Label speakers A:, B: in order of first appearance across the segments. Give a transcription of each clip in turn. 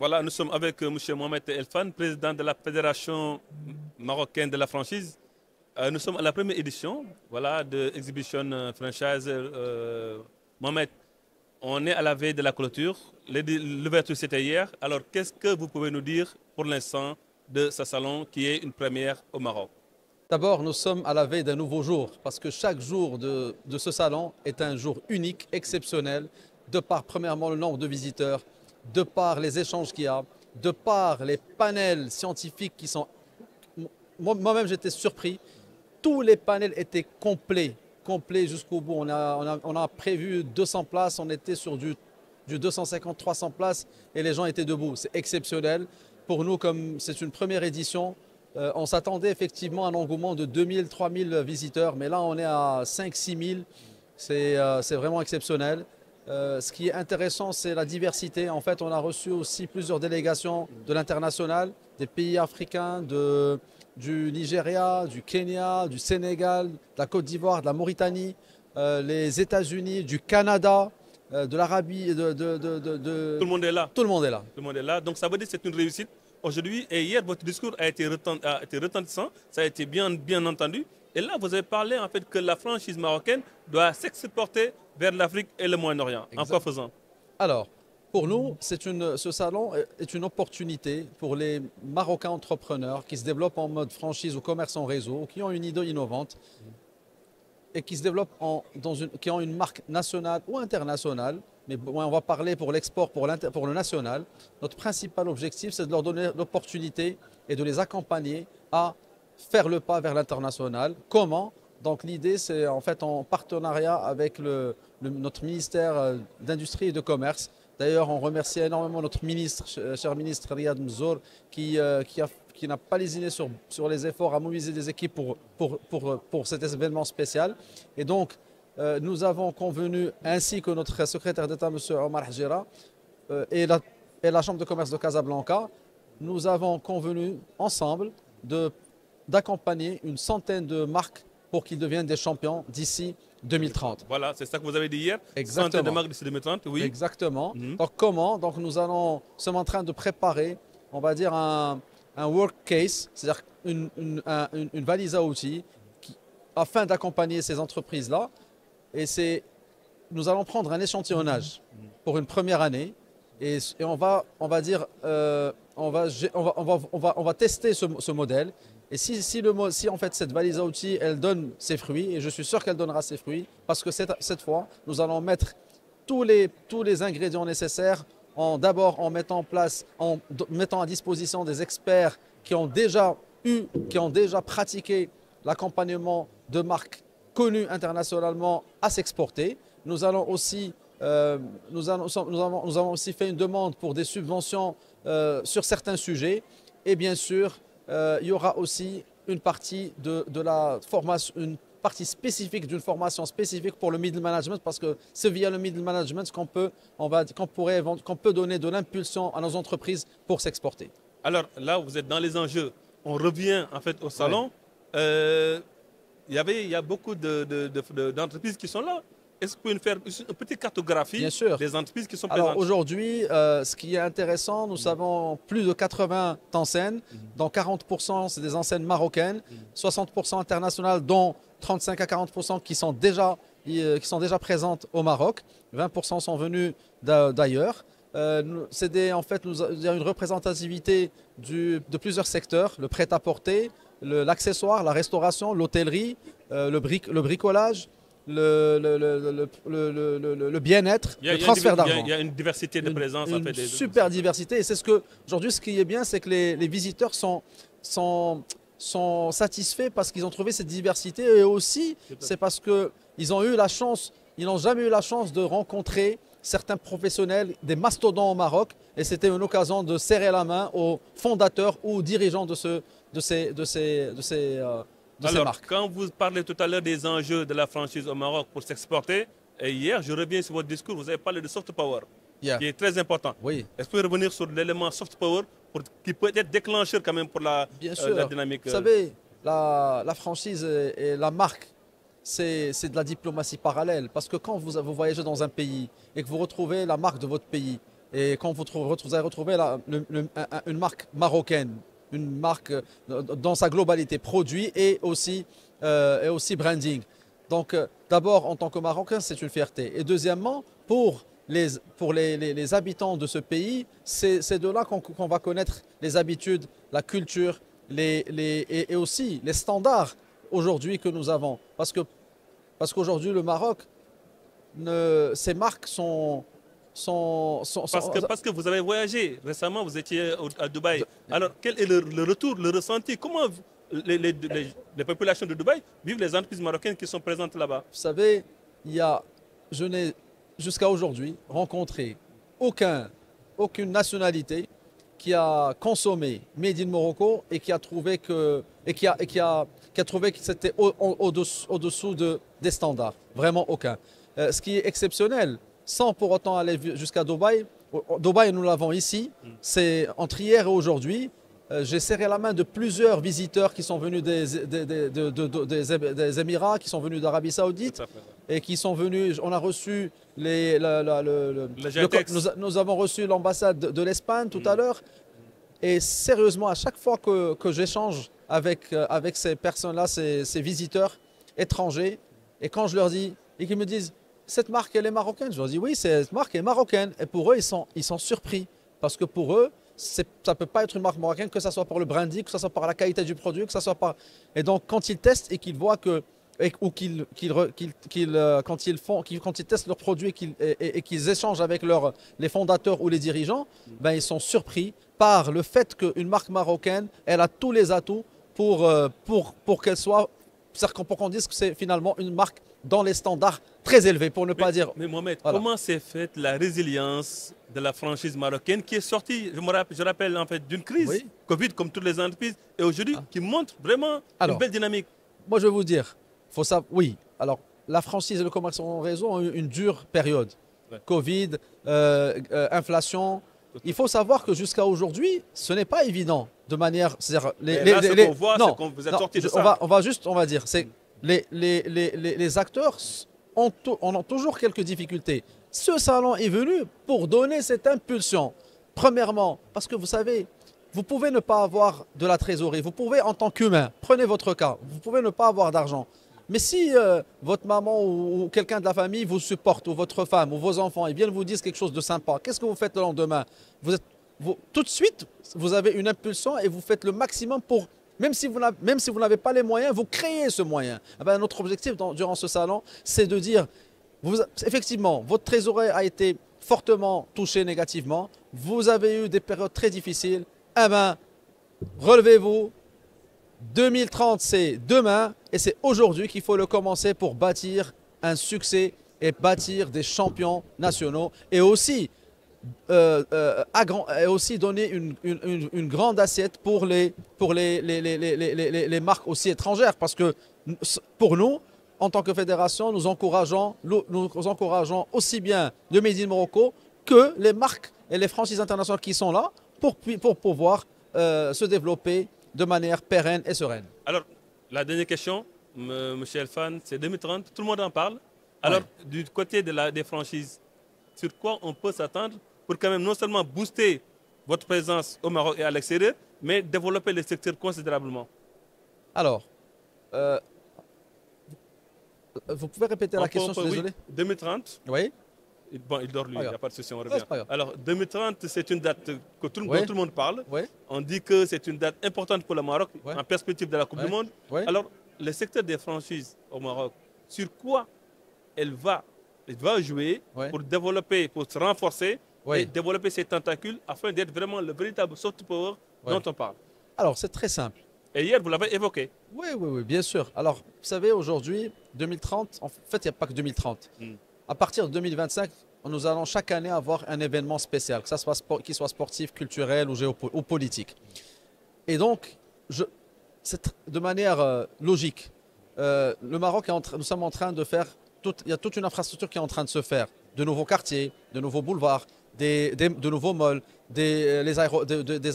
A: Voilà, nous sommes avec M. Mohamed Elfan, président de la Fédération marocaine de la franchise. Nous sommes à la première édition voilà, de Exhibition Franchise. Mohamed, on est à la veille de la clôture. L'ouverture, c'était hier. Alors, qu'est-ce que vous pouvez nous dire pour l'instant de ce salon qui est une première au Maroc?
B: D'abord, nous sommes à la veille d'un nouveau jour parce que chaque jour de ce salon est un jour unique, exceptionnel, de par premièrement le nombre de visiteurs, de par les échanges qu'il y a, de par les panels scientifiques qui sont... Moi-même, j'étais surpris. Tous les panels étaient complets jusqu'au bout. On a prévu 200 places, on était sur du 250-300 places et les gens étaient debout. C'est exceptionnel. Pour nous, comme c'est une première édition, on s'attendait effectivement à un engouement de 2000-3000 visiteurs, mais là on est à 5-6 000. C'est vraiment exceptionnel. Ce qui est intéressant, c'est la diversité. En fait, on a reçu aussi plusieurs délégations de l'international, des pays africains, du Nigeria, du Kenya, du Sénégal, de la Côte d'Ivoire, de la Mauritanie, les États-Unis, du Canada, de l'Arabie.
A: Tout le monde est là.
B: Tout le monde est là.
A: Tout le monde est là. Donc ça veut dire que c'est une réussite. Aujourd'hui et hier, votre discours a été retentissant, ça a été bien entendu. Et là, vous avez parlé en fait que la franchise marocaine doit s'exporter vers l'Afrique et le Moyen-Orient. En quoi faisant?
B: Alors, pour nous, ce salon est une opportunité pour les Marocains entrepreneurs qui se développent en mode franchise ou commerce en réseau, qui ont une idée innovante et qui se développent qui ont une marque nationale ou internationale. Mais on va parler pour l'export, pour le national. Notre principal objectif, c'est de leur donner l'opportunité et de les accompagner à faire le pas vers l'international. Comment? Donc l'idée, c'est en fait en partenariat avec notre ministère d'Industrie et de Commerce. D'ailleurs, on remercie énormément notre ministre, cher ministre Riyad Mzour, qui n'a pas lésiné sur les efforts à mobiliser des équipes pour cet événement spécial. Et donc, nous avons convenu, ainsi que notre secrétaire d'État, M. Omar Hajira, et la Chambre de commerce de Casablanca, nous avons convenu ensemble d'accompagner une centaine de marques pour qu'ils deviennent des champions d'ici 2030.
A: Voilà, c'est ça que vous avez dit hier.
B: Exactement.
A: Centaine de marques d'ici 2030, oui.
B: Exactement. Donc comment? Donc nous sommes en train de préparer, on va dire, un work case, c'est-à-dire une valise à outils afin d'accompagner ces entreprises-là. Et nous allons prendre un échantillonnage pour une première année et on va tester ce modèle. Et si en fait cette valise à outils, elle donne ses fruits, et je suis sûr qu'elle donnera ses fruits, parce que cette fois, nous allons mettre tous les ingrédients nécessaires d'abord en mettant à disposition des experts qui ont déjà pratiqué l'accompagnement de marques connues internationalement à s'exporter. Nous avons aussi fait une demande pour des subventions sur certains sujets. Et bien sûr, il y aura aussi une partie de la formation, une partie spécifique d'une formation spécifique pour le middle management, parce que c'est via le middle management qu'on peut donner de l'impulsion à nos entreprises pour s'exporter.
A: Alors là, vous êtes dans les enjeux. On revient en fait au salon. Ouais. Il y a beaucoup d'entreprises qui sont là. Est-ce que vous pouvez nous faire une petite cartographie des entreprises qui sont présentes?
B: Alors aujourd'hui, ce qui est intéressant, nous avons plus de 80 enseignes, dont 40% c'est des enseignes marocaines, 60% internationales, dont 35 à 40% qui sont déjà présentes au Maroc, 20% sont venus d'ailleurs. En fait, il y a une représentativité de plusieurs secteurs, le prêt-à-porter, l'accessoire, la restauration, l'hôtellerie, le bricolage, le bien-être, le transfert d'argent.
A: Il y a une diversité de présence.
B: Une super diversité. Et c'est aujourd'hui, ce qui est bien, c'est que les visiteurs sont satisfaits parce qu'ils ont trouvé cette diversité. Et aussi, c'est parce qu'ils ont eu la chance, ils n'ont jamais eu la chance de rencontrer certains professionnels, des mastodontes au Maroc. Et c'était une occasion de serrer la main aux fondateurs ou aux dirigeants de ces marques.
A: Quand vous parlez tout à l'heure des enjeux de la franchise au Maroc pour s'exporter, et hier, je reviens sur votre discours, vous avez parlé de soft power, qui est très important.
B: Oui.
A: Est-ce que vous pouvez revenir sur l'élément soft power qui peut être déclencheur quand même pour la dynamique?
B: Vous savez, la franchise et la marque, c'est de la diplomatie parallèle. Parce que quand vous voyagez dans un pays et que vous retrouvez la marque de votre pays, Et quand vous allez retrouver une marque marocaine, une marque dans sa globalité, produit et aussi branding. Donc d'abord, en tant que Marocain, c'est une fierté. Et deuxièmement, pour les habitants de ce pays, c'est de là qu'on va connaître les habitudes, la culture et aussi les standards aujourd'hui que nous avons. Parce qu'aujourd'hui, le Maroc, ces marques
A: parce que vous avez voyagé récemment, vous étiez à Dubaï. Alors, quel est le retour, le ressenti? Comment les populations de Dubaï vivent les entreprises marocaines qui sont présentes là-bas?
B: Vous savez, je n'ai jusqu'à aujourd'hui rencontré aucune nationalité qui a consommé Made in Morocco et qui a trouvé que c'était au-dessous des standards. Vraiment aucun. Ce qui est exceptionnel, sans pour autant aller jusqu'à Dubaï. Dubaï, nous l'avons ici. C'est entre hier et aujourd'hui. J'ai serré la main de plusieurs visiteurs qui sont venus des Émirats, qui sont venus d'Arabie Saoudite et qui sont venus. On a reçu nous avons reçu l'ambassade de l'Espagne tout à l'heure. Et sérieusement, à chaque fois que j'échange avec ces personnes-là, ces visiteurs étrangers, et quand je leur dis, et qu'ils me disent, cette marque, elle est marocaine, je leur dis, oui, cette marque est marocaine. Et pour eux, ils sont surpris. Parce que pour eux, ça ne peut pas être une marque marocaine, que ce soit par le branding, que ce soit par la qualité du produit, que ce soit par... Et donc, quand ils testent et qu'ils voient que... Ou quand ils testent leurs produits et qu'ils échangent avec les fondateurs ou les dirigeants, ben, ils sont surpris par le fait qu'une marque marocaine, elle a tous les atouts pour qu'elle soit... pour qu'on dise que c'est finalement une marque dans les standards très élevés, pour ne pas dire...
A: Mais Mohamed,
B: voilà.
A: Comment s'est faite la résilience de la franchise marocaine qui est sortie, je rappelle en fait, d'une crise Covid comme toutes les entreprises, et aujourd'hui qui montre vraiment une belle dynamique?
B: Moi, je vais vous dire, oui, alors la franchise et le commerce en réseau ont eu une dure période. Covid, inflation. Il faut savoir que jusqu'à aujourd'hui, ce n'est pas évident de manière...
A: Ce qu'on voit, c'est qu'on vous êtes sorti de ça.
B: On va dire, c'est les acteurs ont toujours quelques difficultés. Ce salon est venu pour donner cette impulsion. Premièrement, parce que vous savez, vous pouvez ne pas avoir de la trésorerie. Vous pouvez, en tant qu'humain, prenez votre cas, vous pouvez ne pas avoir d'argent. Mais si votre maman ou quelqu'un de la famille vous supporte, ou votre femme, ou vos enfants, ils viennent vous dire quelque chose de sympa, qu'est-ce que vous faites le lendemain? Tout de suite, vous avez une impulsion et vous faites le maximum pour... Même si vous n'avez pas les moyens, vous créez ce moyen. Notre objectif durant ce salon, c'est de dire, effectivement, votre trésorerie a été fortement touchée négativement, vous avez eu des périodes très difficiles, relevez-vous, 2030 c'est demain et c'est aujourd'hui qu'il faut le commencer pour bâtir un succès et bâtir des champions nationaux et aussi donner une grande assiette pour les marques aussi étrangères. Parce que pour nous, en tant que fédération, nous encourageons aussi bien le Made in Morocco que les marques et les franchises internationales qui sont là pour pouvoir se développer de manière pérenne et sereine.
A: Alors, la dernière question, M. Elfan, c'est 2030, tout le monde en parle. Alors, du côté des franchises, sur quoi on peut s'attendre pour quand même non seulement booster votre présence au Maroc et à l'extérieur, mais développer le secteur considérablement?
B: Alors, vous pouvez répéter la question, je suis désolé.
A: 2030.
B: Oui.
A: Bon, il dort lui, il n'y a pas de souci, on revient. Alors, 2030, c'est une date dont tout le monde parle. On dit que c'est une date importante pour le Maroc en perspective de la Coupe du Monde. Alors, le secteur des franchises au Maroc, sur quoi il va jouer pour développer, pour se renforcer et développer ses tentacules afin d'être vraiment le véritable soft power dont on parle?
B: Alors, c'est très simple.
A: Et hier, vous l'avez évoqué.
B: Oui, bien sûr. Alors, vous savez, aujourd'hui, 2030, en fait, il n'y a pas que 2030. À partir de 2025, nous allons chaque année avoir un événement spécial, que ça soit qu'il soit sportif, culturel ou politique. Et donc, de manière logique, le Maroc, nous sommes en train de faire, il y a toute une infrastructure qui est en train de se faire. De nouveaux quartiers, de nouveaux boulevards, de nouveaux malls, des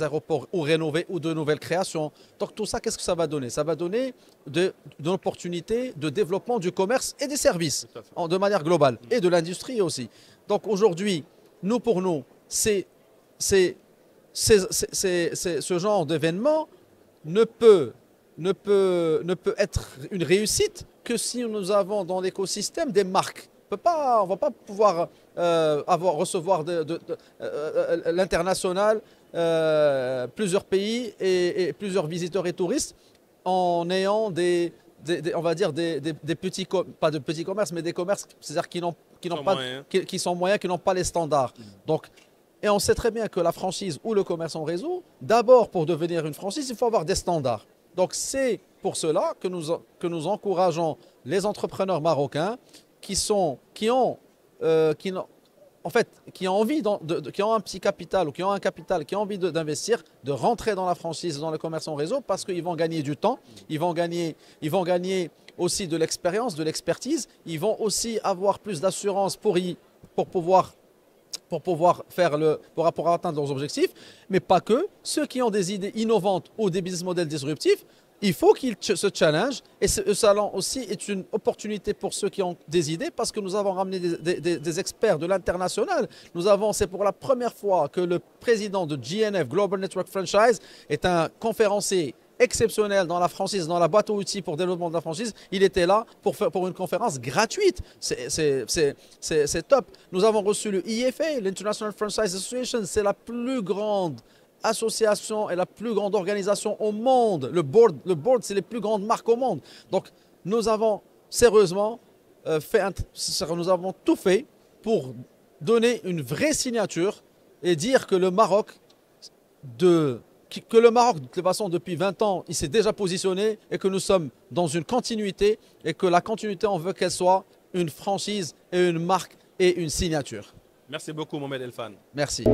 B: aéroports ou rénovés ou de nouvelles créations. Donc tout ça, qu'est-ce que ça va donner? Ça va donner de l'opportunité de développement du commerce et des services de manière globale et de l'industrie aussi. Donc aujourd'hui, pour nous, ce genre d'événement ne peut être une réussite que si nous avons dans l'écosystème des marques. On ne va pas pouvoir recevoir l'international, plusieurs pays et plusieurs visiteurs et touristes en ayant on va dire des petits, pas de petits commerces, mais des commerces, c'est-à-dire qui sont moyens, qui n'ont pas les standards. Donc, et on sait très bien que la franchise ou le commerce en réseau, d'abord pour devenir une franchise, il faut avoir des standards. Donc c'est pour cela que nous encourageons les entrepreneurs marocains qui ont envie, qui ont un petit capital ou qui ont un capital, qui ont envie d'investir, de rentrer dans la franchise, dans le commerce en réseau, parce qu'ils vont gagner du temps, ils vont gagner aussi de l'expérience, de l'expertise, ils vont aussi avoir plus d'assurance pour pouvoir atteindre leurs objectifs, mais pas que. Ceux qui ont des idées innovantes ou des business models disruptifs, il faut qu'ils se challengent. Et ce salon aussi est une opportunité pour ceux qui ont des idées, parce que nous avons ramené des experts de l'international. C'est pour la première fois que le président de GNF, Global Network Franchise, est un conférencier exceptionnel dans la franchise, dans la boîte à outils pour le développement de la franchise. Il était là pour une conférence gratuite. C'est top. Nous avons reçu le IFA, l'International Franchise Association. C'est la plus grande association et la plus grande organisation au monde. Le board, c'est les plus grandes marques au monde. Donc, nous avons sérieusement nous avons tout fait pour donner une vraie signature et dire que le Maroc, de toute façon, depuis 20 ans, il s'est déjà positionné et que nous sommes dans une continuité et que la continuité, on veut qu'elle soit une franchise et une marque et une signature.
A: Merci beaucoup, Mohamed El Fan.
B: Merci.